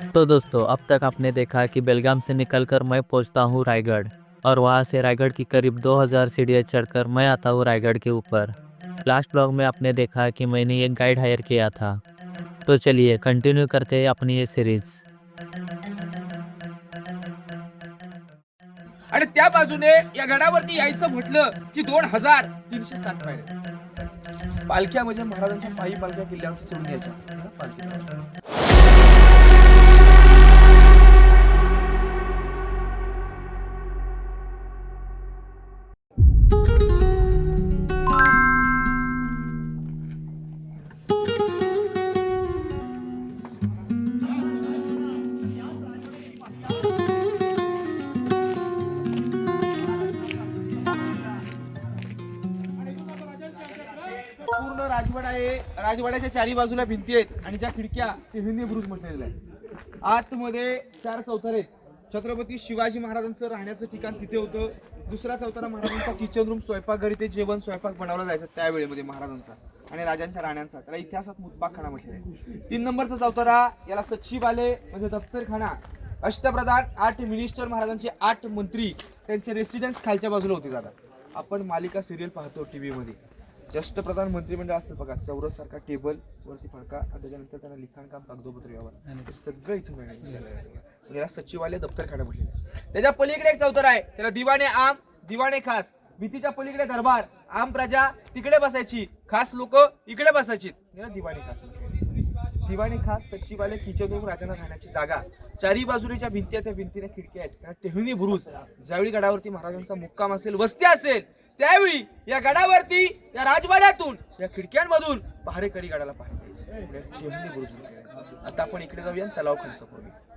तो दोस्तों, अब तक आपने देखा कि बेलगाम से निकलकर मैं पहुंचता हूं रायगढ़ और वहां से रायगढ़ की करीब 2000 सीढ़ियाँ चढ़कर मैं आता हूं रायगढ़ के ऊपर। लास्ट ब्लॉग में आपने देखा कि मैंने एक गाइड हायर किया था। तो चलिए कंटिन्यू करते हैं अपनी ये सीरीज। आणि त्या बाजूने या गडावरती यायचं म्हटलं की 2360 पायऱ्या. पालख्या म्हणजे महाराजांच्या पायी पालख्या किल्ल्यावर चढून यायच्या पालखी. पूर्ण राजवाडा आहे. राजवाड्याच्या चारी बाजूला भिंती आहेत आणि ज्या खिडक्या ते हिंदी बुरुज म्हटलेले आहे. आतमध्ये 4 चौथरे आहेत. छत्रपती शिवाजी महाराजांचं राहण्याचं ठिकाण तिथे होतं. दुसरा चौथरा महाराजांचा किचन रूम, स्वयंपाकघर, इथे जेवण स्वयंपाक बनवला जायचा त्यावेळेमध्ये महाराजांचा आणि राजांच्या राण्यांचा. त्याला इतिहासात मुतपाकखाना म्हटलेला आहे. 3 नंबरचा चौथरा याला सचिवालय म्हणजे दफ्तरखाना. अष्टप्रधान, 8 मिनिस्टर, महाराजांचे 8 मंत्री, त्यांचे रेसिडेन्स खालच्या बाजूला होते. दादा आपण मालिका सिरियल पाहतो टीव्ही मध्ये, अष्टप्रधान मंत्रिमंडळ असतं बघा, चौरस सारखा टेबल वरती फडका आणि त्याच्यानंतर त्यांना लिखाणकाम कागदोपत्री यावर हे सगळं इथून मिळालं. याला सचिवालय दफ्तरखाना म्हटलेलं. त्याच्या पलीकडे एक चौथरा आहे, त्याला दिवाणे आम, दिवाणे खास. भीतीच्या पलीकडे दरबार, आम प्रजा तिकडे बसायची, खास लोक इकडे बसायची, याला दिवाणे खास म्हटलेलं. दिवाणी खास, सचिवालय, किचन रूम, राजांना राहण्याची जागा. चारी बाजूच्या भिंती, त्या भिंतीने खिडक्या आहेत. त्या टेहुनी बुरुज. ज्यावेळी गडावरती महाराजांचा मुक्काम असेल, वस्ती असेल, त्यावेळी या गडावरती या राजवाड्यातून या खिडक्यांमधून पहारेकरी गडाला पाहायचे. टेहुनी बुरुज. आता आपण इकडे जाऊया तलाव खालचा पाहूया.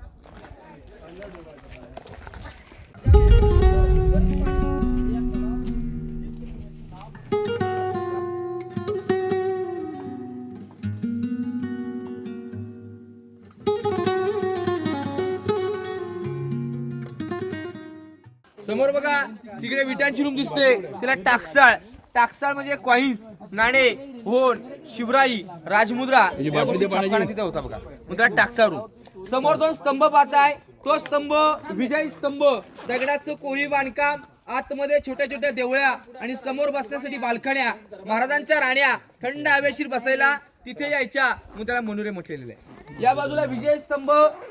समोर बघा तिकडे विटांची रूम दिसते, तिला टाकसाळ. टाकसाळ म्हणजे कॉइन्स, नाणे, होन, शिवराई, राजमुद्रा तिथे होता बघा. मुद्रा टाकसाळ रूम. समोर 2 स्तंभ पाहताय, तो स्तंभ विजयी स्तंभ, दगडाचं कोरीव बांधकाम. आतमध्ये छोट्या छोट्या देवळ्या आणि समोर बसण्यासाठी बाल्कन्या. महाराजांच्या राण्या थंड हवेशीर बसायला तिथे यायच्या, म्हणून त्याला मनोरे म्हटलेले आहे. या बाजूला विजय स्तंभ,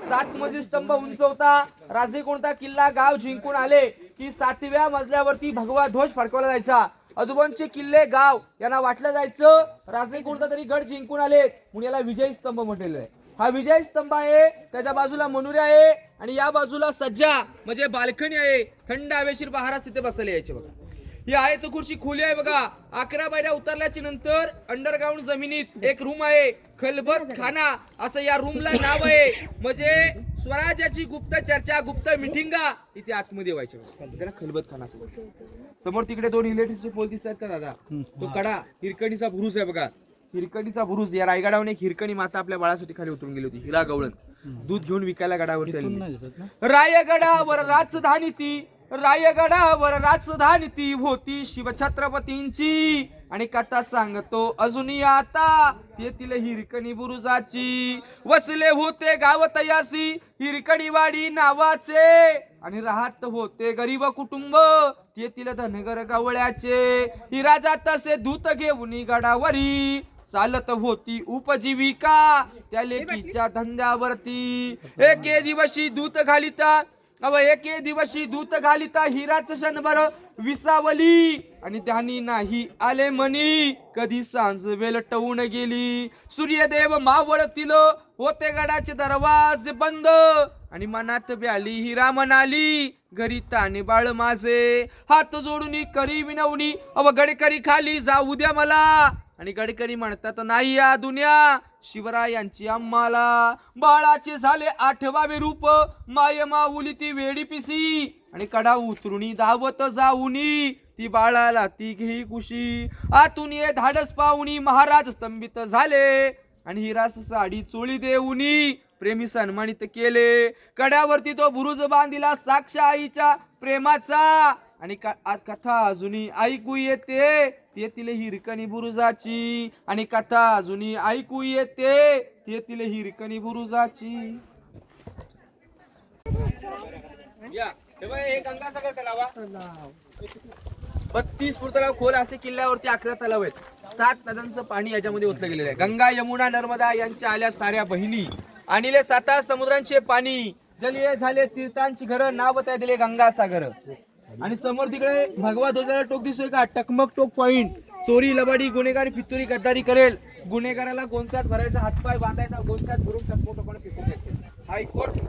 7 मजली स्तंभ उंच होता. राजे कोणता किल्ला गाव जिंकून आले की 7व्या मजल्यावरती भगवा ध्वज फडकवला जायचा. आजोबांचे किल्ले गाव यांना वाटलं जायचं राजे कोणता तरी गड जिंकून आले, म्हणून याला विजय स्तंभ म्हटलेलं आहे. हा विजय स्तंभ आहे, त्याच्या बाजूला मनोरे आहे आणि या बाजूला सज्जा म्हणजे बाल्कनी आहे. थंड हवेशीर बहारास तिथे बसले यायचे बघा. ही आहे तो खुर्ची खोली आहे बघा. 11 पायऱ्या उतरल्याच्या नंतर अंडरग्राऊंड जमिनीत एक रूम आहे, खलबत खाना असं या रूमला नाव आहे. म्हणजे स्वराज्याची गुप्त चर्चा, गुप्त मिटिंगा इथे आतमध्ये व्हायच्या. त्याला खलबत खाना असं. समोर तिकडे 2 इलेक्ट्रिकचे पोल दिसतात का दादा, तो कडा हिरकणीचा बुरुज आहे बघा. हिरकणीचा बुरुज. या रायगडावरून एक हिरकणी माता आपल्या बाळासाठी खाली उतरून गेली होती, हिरा गवळण. दूध घेऊन विकायला गडावरती आली. रायगडावर राजधानी ती, रायगडावर राजधानी ती होती शिवछत्रपतींची. आणि कथा सांगतो अजूनही आता तेथील हिरकणी बुरुजाची. वसले होते गाव तयासी हिरकणीवाडी नावाचे आणि राहत होते गरीब कुटुंब तेथील धनगर गवळ्याचे. ही राजा तसे दूत घेऊन गडावरी चालत होती उपजीविका त्या लेकीच्या धंद्यावरती. एके दिवशी दूत घालिता एके दिवशी दूत घालिता हिराच क्षणभर विसावली आणि त्यांनी नाही आले मनी. कधी सांज वेलटवून गेली, सूर्यदेव मावळतील होते गडाचे दरवाजे बंद आणि मनात ब्याली हिरा म्हणाली घरी ताने बाळ माझे. हात जोडून करी विनवणी गडकरी खाली जाऊ द्या मला. आणि गडकरी म्हणतात नाही या दुनिया शिवरायांची आम्हाला. बाळाचे झाले 8वे रूप माय माऊली ती वेडी पिसी आणि कडा उतरुणी धावत जाऊनी ती बाळाला ती घेई कुशी. आतून ये धाडस पाहुणी महाराज स्तंभित झाले आणि हिरास साडी चोळी देऊनी प्रेमी सन्मानित केले. कड्यावरती तो बुरुज बांधिला साक्ष आईच्या प्रेमाचा आणि कथा अजूनही ऐकू येते तेथील हिरकणी बुरुजाची. आणि कथा अजूनही ऐकू येते तेथील हिरकणी बुरुजाची. या हे बघा, हे गंगासागर तलाव 32 फूट तलाव खोल असे किल्ल्यावरती 11 तलाव आहेत. 7 नद्यांचं पाणी याच्यामध्ये ओतलं गेलेलं आहे. गंगा, यमुना, नर्मदा यांच्या आल्या साऱ्या बहिणी. आणले 7 समुद्रांचे पाणी. जलिये झाले तीर्थांची घरं. नाव त्या दिले गंगासागर. आणि समोर तिकडे भगवा ध्वजाला टोक दिसतोय का? टकमक टोक पॉइंट. चोरी, लबाडी, गुन्हेगारी, फितुरी, गद्दारी करेल. गुन्हेगाराला गोंत्यात भरायचा, हातपाय बांधायचा, गोंत्यात भरून टकमक टोकाने फेकून द्यायचे. हायकोर्ट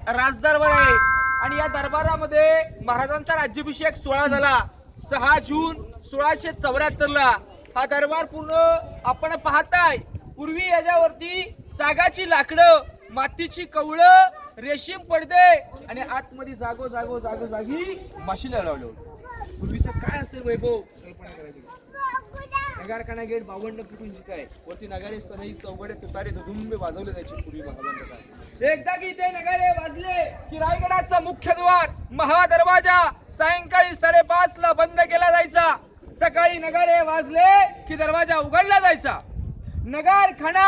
राजदरबार आहे. आणि या दरबारामध्ये महाराजांचा राज्याभिषेक 16 झाला 6 जून 1674 ला. हा दरबार पूर्ण आपण पाहताय. पूर्वी याच्यावरती सागाची लाकडं, मातीची कवळं, रेशीम पडदे आणि आतमध्ये जागी माशीला लावलं होतं. पूर्वीचं काय असेल वैभव कल्पना करायची. नगारखाना गेट 52 फूट उंचीचा आहे. वरती नगारे, सनई, चौघडे, तुतारे, धुंबे वाजवले जायचे पूर्वी महाराजांच्या काळात. एकदा की इथे नगारे वाजले की रायगडाचा मुख्य द्वार महादरवाजा सायंकाळी 5:30 ला बंद केला जायचा. सकाळी नगारे वाजले की दरवाजा उघडला जायचा. नगारखाना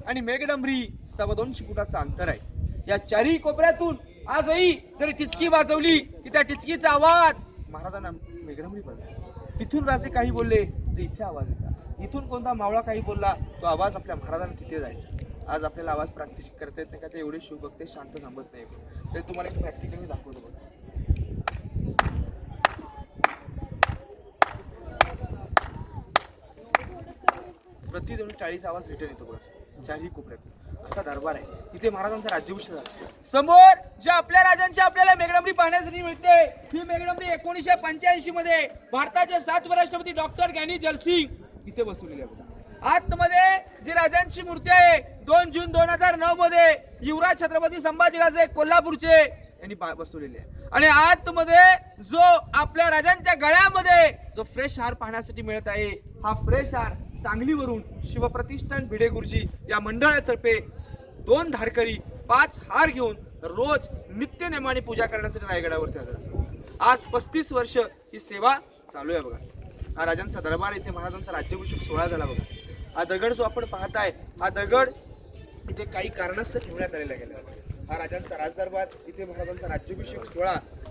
आणि मेघडंबरी 250 फुटाचं अंतर आहे. या चारही कोपऱ्यातून आजही जरी टिचकी वाजवली की त्या टिचकीचा आवाज महाराजांना मेघडंबरी पडला. तिथून राजे काही बोलले तर इथे आवाज येतात. इथून कोणता मावळा काही बोलला तो आवाज आपल्या महाराजांना तिथे जायचा. आज आपल्याला आवाज प्रात्यक्षिक करता येत नाही का? ते एवढे शिवभक्त शांत थांबत नाही. ते तुम्हाला एक प्रॅक्टिकली दाखवतो बघा. प्रतिध्वनी 40 आवाज रिटर्न येतो बघा चारही कोपऱ्यात. असा दरबार आहे. इथे महाराजांचा राज्याभिषेक झाला. समोर जे आपल्या राजांची आपल्याला मेघडंबरी पाहण्यासाठी मिळते ही मेघडंबरी 1985 मध्ये भारताचे 7वे राष्ट्रपती डॉक्टर ज्ञानी जलसिंग इथे बसवलेली आहे. आतमध्ये जी राजांची मूर्ती आहे 2 जून 2009 मध्ये युवराज छत्रपती संभाजीराजे कोल्हापूरचे यांनी बसवलेली आहे. आणि आतमध्ये जो आपल्या राजांच्या गळ्यामध्ये जो फ्रेश हार पाहण्यासाठी मिळत आहे हा फ्रेश हार सांगलीवरून शिवप्रतिष्ठान भिडे गुरुजी या मंडळातर्फे 2 धारकरी 5 हार घेऊन रोज नित्यनेमाने पूजा करण्यासाठी रायगडावरती हजर असतात. आज 35 वर्ष ही सेवा चालू आहे बघा. हा राजांचा दरबार. इथे महाराजांचा राज्याभिषेक 16 झाला बघा. हा दगड जो आपण पाहताय हा दगड इथे काही कारणास्तव ठेवण्यात आलेला गेला. हा राजांचा राजदरबार. इथे महाराजांचा राज्याभिषेक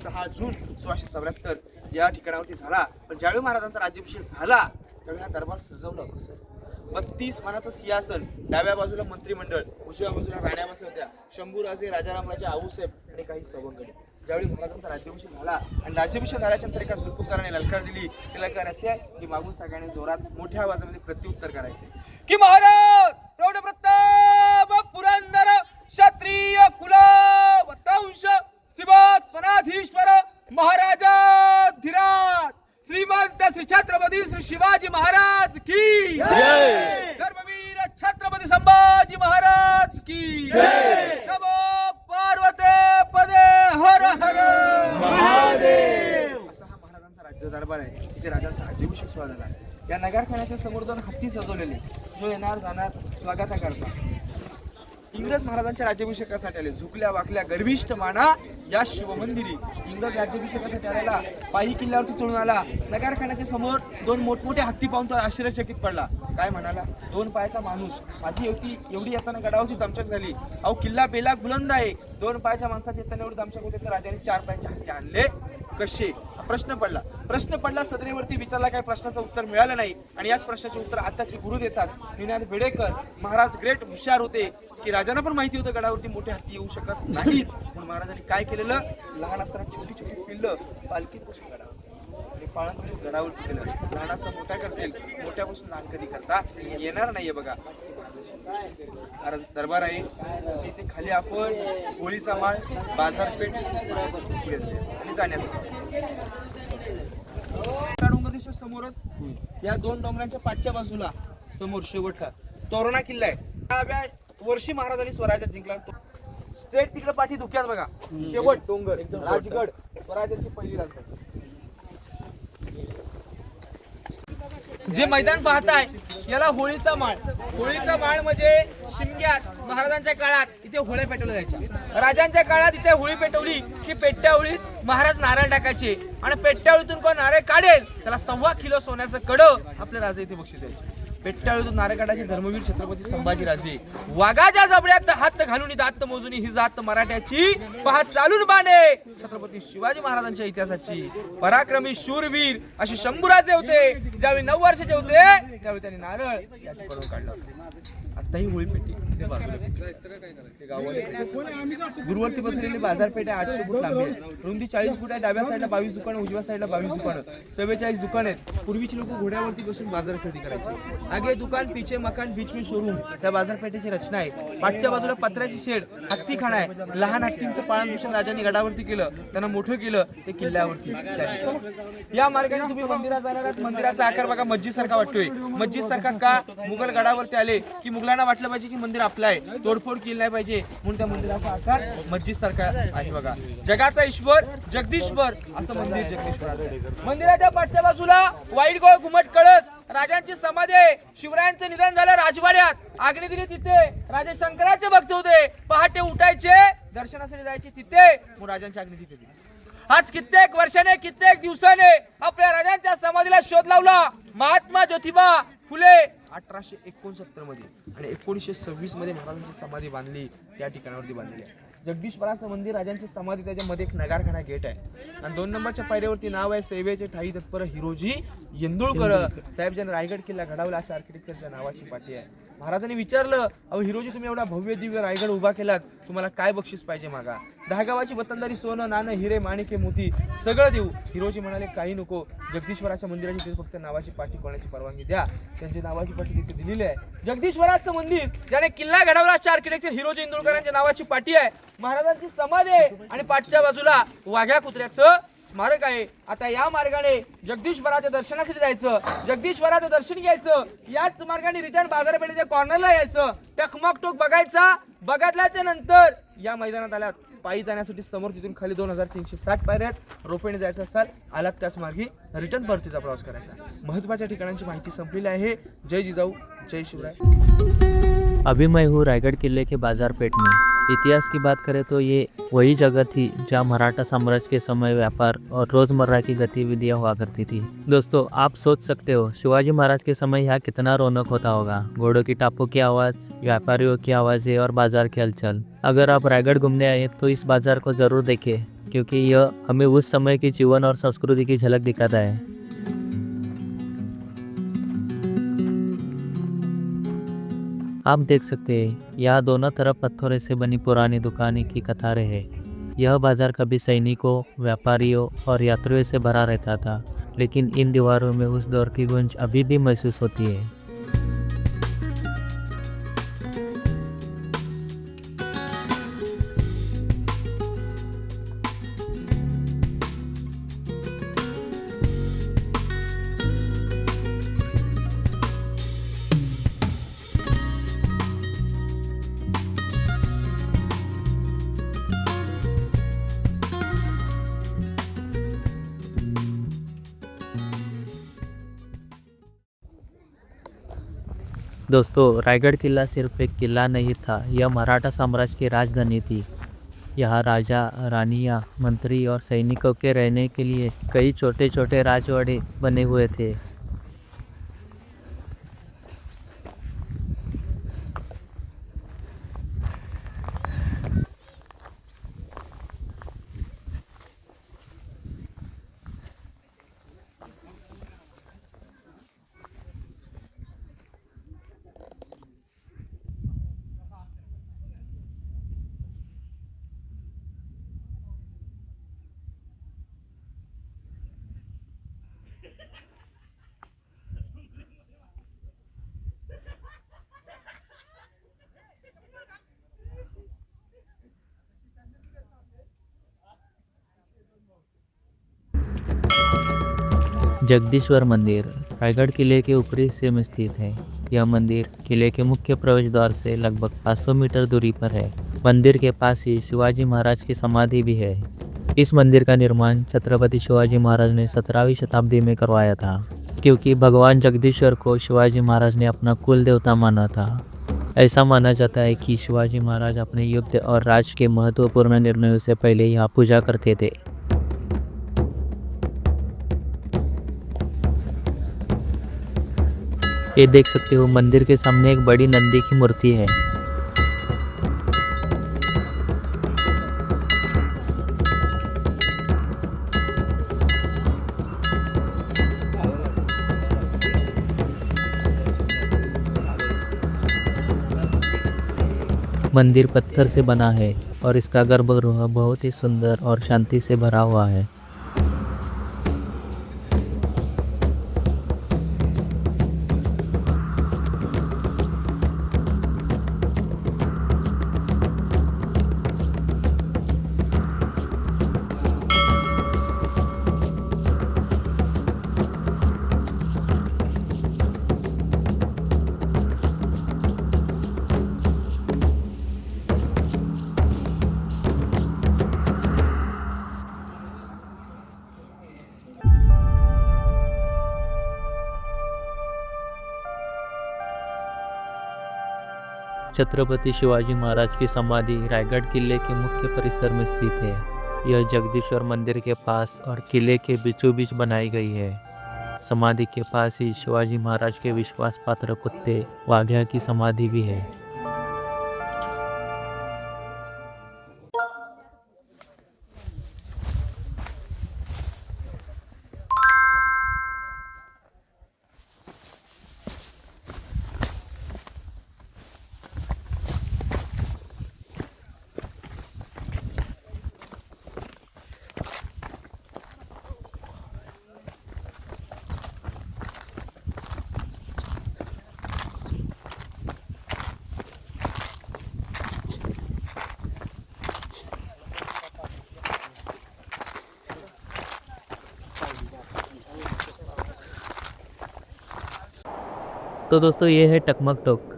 6 जून 1674 या ठिकाणावरती झाला. पण ज्यावेळी महाराजांचा राज्याभिषेक झाला त्यावेळी हा दरबार सजवला होता. 32 मानाचं सिंहासन, डाव्या बाजूला मंत्रिमंडळ, उजव्या बाजूला राण्या बसल्या होत्या, शंभूराजे, राजारामराजे, आऊसाहेब आणि काही सवंगडी. ज्यावेळी महाराजांचा राज्याभिषेक झाला आणि राज्याभिषेक झाल्याच्या नंतर एका जुलपुकाराने ललकार दिली. ती ललकार अशी आहे की मागून सगळ्यांनी जोरात मोठ्या आवाजामध्ये प्रत्युत्तर करायचे की महाराज प्रौढ प्रताप पुरंदर क्षत्रिय कुलवंश सिंहासनाधीश्वर महाराजाधिराज श्रीमंत श्री छत्रपती श्री शिवाजी महाराज की जय. धर्मवीर छत्रपती संभाजी महाराज की जय. नमो पार्वते पदे हर हर महादेव. असा हा महाराजांचा राज्य दरबार आहे. इथे राजांचा राज्याभिषेक सोहळा झाला. या नगरखान्याच्या समोर 2 हत्ती सजवलेले जो येणार जाणार स्वागत करतात. इंग्रज महाराजांच्या राज्याभिषेकासाठी आले. झुकल्या वाकल्या गर्विष्ठ माना या शिवमंदिरी. इंग्रज राज्याभिषेकासाठी आलेला पायी किल्ल्यावरती चढून आला. नगरखान्याच्या समोर 2 मोठमोठे हत्ती पाहून तो आश्चर्यचकित पडला. काय म्हणाला? 2 पायाचा माणूस. माझी एवढी येताना गडावरती दमछाक झाली. अहो किल्ला बेला बुलंद आहे. 2 पायाच्या माणसाची येताना एवढी दमछाक होते तर राजाने 4 पायाचे हत्ती आणले कसे? प्रश्न पडला. सदनेवरती विचारला. काही प्रश्नाचं उत्तर मिळालं नाही. आणि याच प्रश्नाचे उत्तर आताचे गुरु देतात. निनाद बेडेकर महाराज ग्रेट हुशार होते की राजांना पण माहिती होतं गडावरती मोठे हत्ती येऊ शकत नाहीत. म्हणून महाराजांनी काय केलेलं? लहान असताना छोटी छोटी पिल्लं पालखीत बसून गडावर आणि पाळत बसून गडावरती केलं. लहानाचा मोठा करतील, मोठ्यापासून लहान कधी करता येणार नाहीये बघा. दरबार आहे. इथे खाली आपण होळीचा माळ, बाजारपेठ आणि जाण्याचा डोंगर दिसतो समोरच. या 2 डोंगरांच्या पाठच्या बाजूला समोर शेवटला तोरणा किल्ला आहे. त्या वर्षी महाराजांनी स्वराज्य जिंकला. स्ट्रेट तिकडे पाठी धुक्यात बघा शेवट डोंगर राजगड स्वराज्याची पहिली राजधानी. जे मैदान पाहताय याला होळीचा माळ. होळीचा माळ म्हणजे शिमग्यात महाराजांच्या काळात इथे होळ्या पेटवल्या जायच्या. राजांच्या काळात इथे होळी पेटवली की पेट्या होळीत महाराज नारळ टाकायचे आणि पेट्या होळीतून कोण नारळ काढेल त्याला 1.25 किलो सोन्याचं कडं आपल्या राजा इथे बक्षीस द्यायचे. पेट्टाळू नारकाडाचे धर्मवीर छत्रपती संभाजीराजे वाघाच्या जबड्यात हात घालून दात मोजून ही जात मराठ्याची पहा चालून बाणे छत्रपती शिवाजी महाराजांच्या इतिहासाची पराक्रमी शूरवीर असे शंभूराजे होते. ज्यावेळी 9 वर्षाचे होते त्यावेळी त्यांनी नारळ या ठिकाणून काढला होता. आताही होळी पेटी इथे बाजूला ते गावामध्ये गुरुवरती बसलेली बाजारपेठ आहे. 800 फूट लांबी आहे. रुंदी 40 फूट आहे. डाव्या साईडला 22 दुकानं, उजव्या साईडला 22 दुकानं, 44 दुकान आहेत. पूर्वीचे लोक घोड्यावरती बसून बाजार खरेदी करायचे. आगे दुकान, पीछे मकान, बीच में शोरूम. त्या बाजारपेठेची रचना आहे. पाठच्या बाजूला पत्र्याची शेड, हत्तीखाना आहे. लहान हत्तींचं पाळणभूषण राजांनी गडावरती केलं, त्यांना मोठं केलं ते किल्ल्यावरती. या मार्गाने तुम्ही मंदिरात जाणार आहात. मंदिराचा आकार बघा मस्जिद सारखा वाटतोय. मस्जिद सारखा का? मुघल गडावरती आले की मुघलांना वाटलं पाहिजे की मंदिर आपलं आहे, तोडफोड केली नाही पाहिजे म्हणून त्या मंदिराचा आकार मस्जिद सारखा आहे. बघा जगाचा ईश्वर जगदीश्वर असं मंदिर जगदीश्वराचं आहे. मंदिराच्या पाठच्या बाजूला वाईट गोळ घुमट कळस राजांची समाधी आहे. शिवरायांचं निधन झालं राजवाड्यात, आग्नी दिली तिथे. राजे शंकराचे भक्त होते. पहाटे उठायचे, दर्शनासाठी जायचे तिथे, मग राजांची आग्नी तिथे दिली. आज कित्येक वर्षाने कित्येक दिवसाने आपल्या राजांच्या समाधीला शोध लावला. महात्मा ज्योतिबा फुले 1869 मध्ये आणि 1926 मध्ये महाराजांची समाधी बांधली, त्या ठिकाणावरती बांधलेली आहे. जगदीश्वराचं मंदिर, राजांची समाधी, त्याच्यामध्ये एक नगारखाना गेट आहे आणि 2 नंबरच्या पायऱ्यावरती नाव आहे सेवेचे ठाई तत्पर हिरोजी येंदुळकर साहेब, ज्यांनी रायगड किल्ला घडवला अशा आर्किटेक्चरच्या नावाची पाठी आहे. महाराजांनी विचारलं, अहो हिरोजी तुम्ही एवढा भव्य दिव्य रायगड उभा केलात, तुम्हाला काय बक्षीस पाहिजे मागा? 10 गावाची वतनदारी, सोनं नाणं हिरे माणिके मोती सगळं देऊ. हिरोजी म्हणाले काही नको, जगदीश्वराच्या मंदिराची तिथे फक्त नावाची पाठी कोणाची परवानगी द्या. त्यांची नावाची पाठी तिथे दिलेली आहे. जगदीश्वराचं मंदिर ज्याने किल्ला घडवला अशा आर्किटेक्चर हिरोजी इंदुळकरांच्या नावाची पाठी आहे. महाराजांची समाधी आहे आणि पाठच्या बाजूला वाघ्या कुत्र्याचं स्मारक आहे. आता या मार्गाने जगदीश्वराच्या दर्शनासाठी जायचं, जगदीश्वराचं दर्शन घ्यायचं, याच मार्गाने रिटर्न बाजारपेठेच्या कॉर्नरला यायचं, टकमक टोक बघायचा. बघितल्याच्या नंतर या मैदानात आल्यात पायी जाण्यासाठी समोर तिथून खाली 2360 पायऱ्या आहेत. रोपवेने जायचं असाल आलात त्याच मार्गी रिटर्न परतीचा प्रवास करायचा. महत्वाच्या ठिकाणांची माहिती संपलेली आहे. जय जिजाऊ, जय शिवराय. अभी मैं हूँ रायगढ़ किले के बाजारपेट में। इतिहास की बात करें तो ये वही जगह थी जहाँ मराठा साम्राज्य के समय व्यापार और रोज़मर्रा की गतिविधियाँ हुआ करती थी। दोस्तों आप सोच सकते हो शिवाजी महाराज के समय यहाँ कितना रौनक होता होगा। घोड़ों की टापों की आवाज़, व्यापारियों की आवाज़ें और बाजार की हलचल। अगर आप रायगढ़ घूमने आए तो इस बाजार को ज़रूर देखें, क्योंकि यह हमें उस समय के जीवन और संस्कृति की झलक दिखाता है। आप देख सकते हैं यहाँ दोनों तरफ पत्थरों से बनी पुरानी दुकानें की कतारें हैं। यह बाजार कभी सैनिकों, व्यापारियों और यात्रियों से भरा रहता था, लेकिन इन दीवारों में उस दौर की गूंज अभी भी महसूस होती है। दोस्तों रायगढ़ किला सिर्फ एक किला नहीं था, यह मराठा साम्राज्य की राजधानी थी। यहाँ राजा, रानियाँ, मंत्री और सैनिकों के रहने के लिए कई छोटे छोटे राजवाड़े बने हुए थे। जगदीश्वर मंदिर रायगढ़ किले के ऊपरी हिस्से में स्थित है। यह मंदिर किले के मुख्य प्रवेश द्वार से लगभग 500 मीटर दूरी पर है। मंदिर के पास ही शिवाजी महाराज की समाधि भी है। इस मंदिर का निर्माण छत्रपति शिवाजी महाराज ने 17वीं शताब्दी में करवाया था, क्योंकि भगवान जगदीश्वर को शिवाजी महाराज ने अपना कुल देवता माना था। ऐसा माना जाता है कि शिवाजी महाराज अपने युद्ध और राज के महत्वपूर्ण निर्णयों से पहले यहाँ पूजा करते थे। ये देख सकते हो मंदिर के सामने एक बड़ी नंदी की मूर्ति है। मंदिर पत्थर से बना है और इसका गर्भगृह बहुत ही सुंदर और शांति से भरा हुआ है। छत्रपति शिवाजी महाराज की समाधि रायगढ़ किले के मुख्य परिसर में स्थित है। यह जगदीश्वर मंदिर के पास और किले के बीचों बीच बनाई गई है। समाधि के पास ही शिवाजी महाराज के विश्वास पात्र कुत्ते वाघ्या की समाधि भी है। तो दोस्तों ये है टकमक टोक।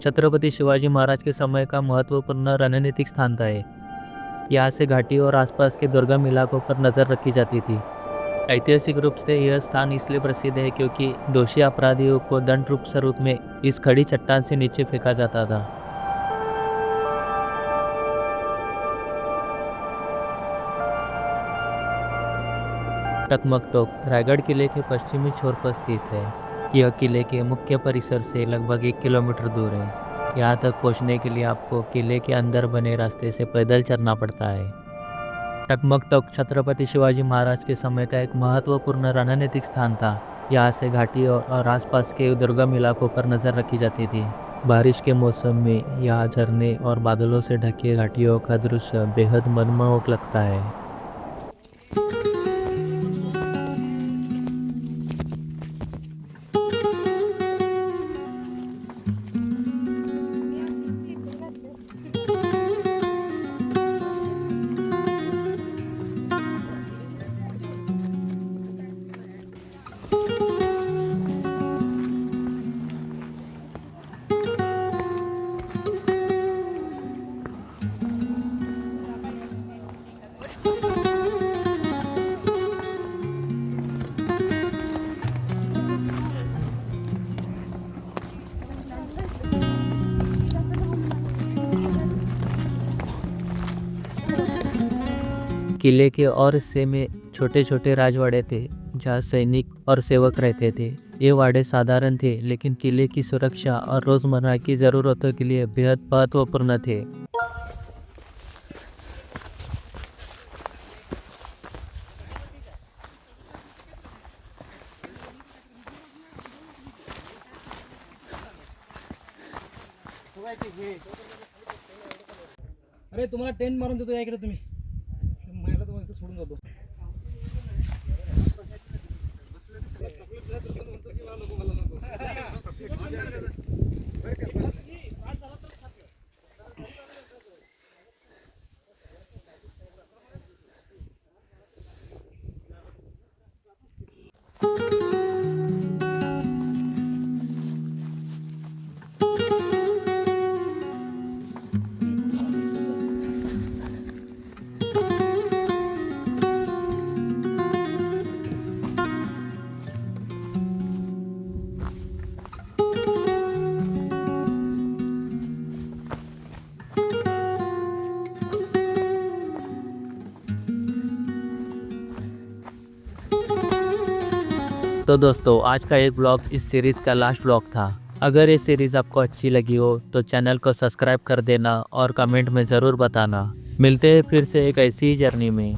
छत्रपति शिवाजी महाराज के समय का महत्वपूर्ण रणनीतिक स्थान था। यहाँ से घाटी और आसपास के दुर्गम इलाकों पर नज़र रखी जाती थी। ऐतिहासिक रूप से यह स्थान इसलिए प्रसिद्ध है क्योंकि दोषी अपराधियों को दंड रूप स्वरूप में इस खड़ी चट्टान से नीचे फेंका जाता था। टकमक टोक रायगढ़ किले के पश्चिमी छोर पर स्थित है। यह किले के मुख्य परिसर से लगभग 1 किलोमीटर दूर है। यहाँ तक पहुँचने के लिए आपको किले के अंदर बने रास्ते से पैदल चलना पड़ता है। टकमक टोक छत्रपति शिवाजी महाराज के समय का एक महत्वपूर्ण रणनीतिक स्थान था। यहाँ से घाटी और आसपास के दुर्गम इलाकों पर नज़र रखी जाती थी। बारिश के मौसम में यहाँ झरने और बादलों से ढके घाटियों का दृश्य बेहद मनमोहक लगता है। किले के और हिस्से में छोटे छोटे राजवाड़े थे जहाँ सैनिक और सेवक रहते थे। ये वाड़े साधारण थे लेकिन किले की सुरक्षा और रोजमर्रा की जरूरतों के लिए बेहद महत्वपूर्ण थे। अरे तुम्हाला टेंट मारून देतो या इकडे तुम्ही मला तुम्हाला इथं सोडून जातो तो दोस्तों आज का एक ब्लॉग इस सीरीज़ का लास्ट ब्लॉग था। अगर ये सीरीज़ आपको अच्छी लगी हो तो चैनल को सब्सक्राइब कर देना और कमेंट में ज़रूर बताना। मिलते हैं फिर से एक ऐसी ही जर्नी में।